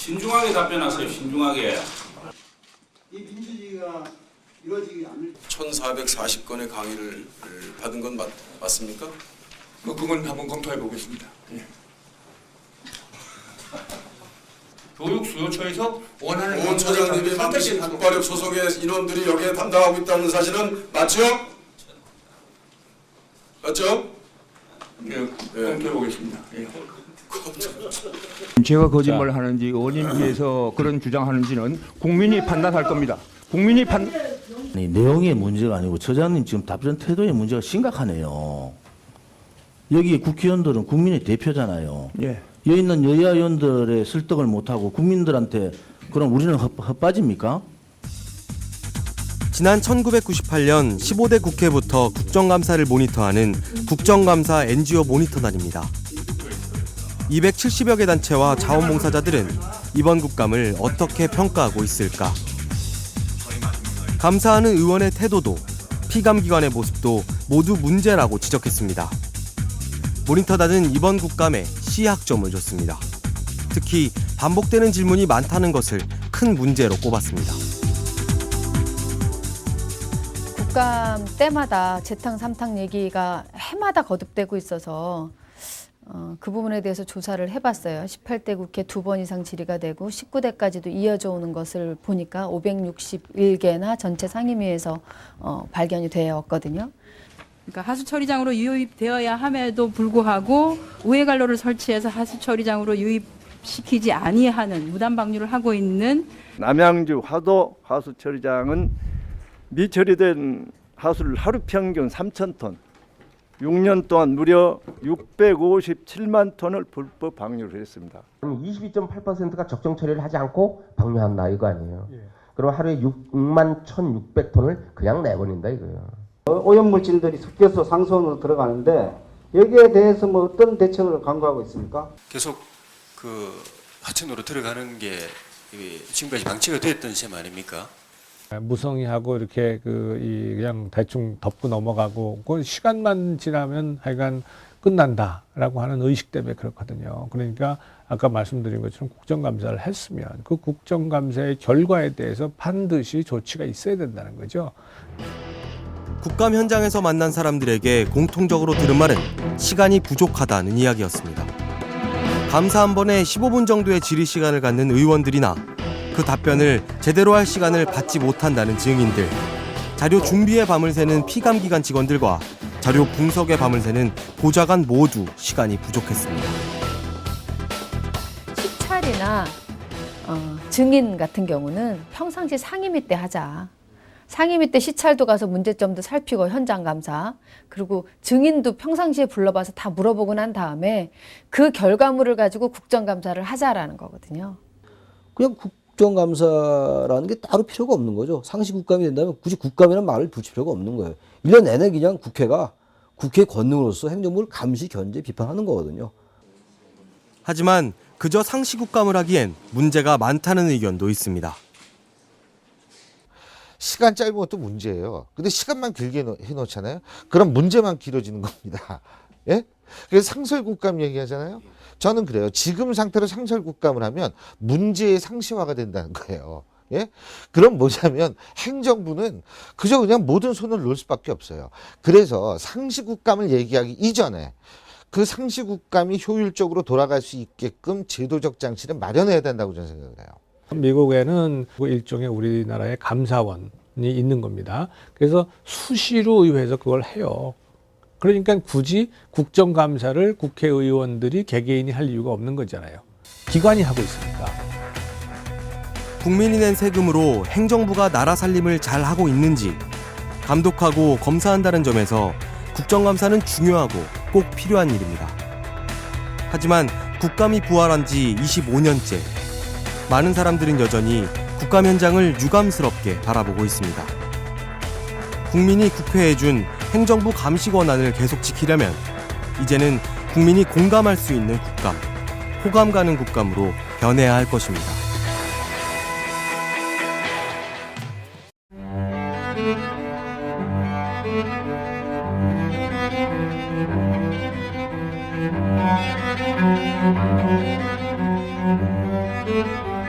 신중하게 답변하세요. 신중하게. 이 민주주의가 이루어지지 않을 1440건의 강의를 받은 건 맞습니까? 그건 한번 검토해 보겠습니다. 예. 교육 수요처에서 원하는 오 처장님이 만드신 국가력 소속의 인원들이 여기에 담당하고 있다는 사실은 맞죠? 맞죠? 예, 검토해 보겠습니다. 예. 제가 거짓말을 하는지 의원님께서 그런 주장하는지는 국민이 판단할 겁니다. 국민이 아니, 내용의 문제가 아니고 처장님 지금 답변 태도의 문제가 심각하네요. 여기 국회의원들은 국민의 대표잖아요. 예. 여기 있는 여야 의원들의 설득을 못하고 국민들한테 그럼 우리는 헛빠집니까? 지난 1998년 15대 국회부터 국정감사를 모니터하는 국정감사 NGO 모니터단입니다. 270여 개 단체와 자원봉사자들은 이번 국감을 어떻게 평가하고 있을까? 감사하는 의원의 태도도 피감기관의 모습도 모두 문제라고 지적했습니다. 모니터단은 이번 국감에 C학점을 줬습니다. 특히 반복되는 질문이 많다는 것을 큰 문제로 꼽았습니다. 국감 때마다 재탕, 삼탕 얘기가 해마다 거듭되고 있어서 그 부분에 대해서 조사를 해봤어요. 18대 국회 2번 이상 질의가 되고 19대까지도 이어져 오는 것을 보니까 561개나 전체 상임위에서 발견이 되었거든요. 그러니까 하수처리장으로 유입되어야 함에도 불구하고 우회관로를 설치해서 하수처리장으로 유입시키지 아니하는 무단 방류를 하고 있는 남양주 화도 하수처리장은 미처리된 하수를 하루 평균 3,000톤, 6년 동안 무려 657만 톤을 불법 방류를 했습니다. 그럼 22.8%가 적정 처리를 하지 않고 방류한다 이거 아니에요? 예. 그럼 하루에 6만 1,600톤을 그냥 내버린다 이거예요. 오염물질들이 섞여서 상수원으로 들어가는데 여기에 대해서 뭐 어떤 대책을 강구하고 있습니까? 계속 그 하천으로 들어가는 게 지금까지 방치가 됐던 셈 아닙니까? 무성의하고 이렇게 그냥 대충 덮고 넘어가고 그 시간만 지나면 하여간 끝난다라고 하는 의식 때문에 그렇거든요. 그러니까 아까 말씀드린 것처럼 국정감사를 했으면 그 국정감사의 결과에 대해서 반드시 조치가 있어야 된다는 거죠. 국감 현장에서 만난 사람들에게 공통적으로 들은 말은 시간이 부족하다는 이야기였습니다. 감사 한 번에 15분 정도의 질의 시간을 갖는 의원들이나 그 답변을 제대로 할 시간을 받지 못한다는 증인들, 자료 준비에 밤을 새는 피감기관 직원들과 자료 분석에 밤을 새는 보좌관 모두 시간이 부족했습니다. 시찰이나 증인 같은 경우는 평상시 상임위 때 하자. 상임위 때 시찰도 가서 문제점도 살피고 현장 감사, 그리고 증인도 평상시에 불러봐서 다 물어보고 난 다음에 그 결과물을 가지고 국정감사를 하자라는 거거든요. 그냥 국정감사라는 게 따로 필요가 없는 거죠. 상시 국감이 된다면 굳이 국감이라는 말을 붙일 필요가 없는 거예요. 1년 내내 그냥 국회가 국회 권능으로서 행정부를 감시, 견제, 비판하는 거거든요. 하지만 그저 상시 국감을 하기엔 문제가 많다는 의견도 있습니다. 시간 짧은 것도 문제예요. 근데 시간만 길게 해놓잖아요. 그럼 문제만 길어지는 겁니다. 예? 그래서 상설국감 얘기하잖아요. 저는 그래요. 지금 상태로 상설국감을 하면 문제의 상시화가 된다는 거예요. 예? 그럼 뭐냐면 행정부는 그저 그냥 모든 손을 놓을 수밖에 없어요. 그래서 상시국감을 얘기하기 이전에 그 상시국감이 효율적으로 돌아갈 수 있게끔 제도적 장치를 마련해야 된다고 저는 생각을 해요. 미국에는 일종의 우리나라의 감사원이 있는 겁니다. 그래서 수시로 의회에서 그걸 해요. 그러니까 굳이 국정감사를 국회의원들이 개개인이 할 이유가 없는 거잖아요. 기관이 하고 있으니까. 국민이 낸 세금으로 행정부가 나라 살림을 잘 하고 있는지 감독하고 검사한다는 점에서 국정감사는 중요하고 꼭 필요한 일입니다. 하지만 국감이 부활한 지 25년째 많은 사람들은 여전히 국감 현장을 유감스럽게 바라보고 있습니다. 국민이 국회에 준 행정부 감시 권한을 계속 지키려면 이제는 국민이 공감할 수 있는 국감, 호감 가는 국감으로 변해야 할 것입니다. Thank you.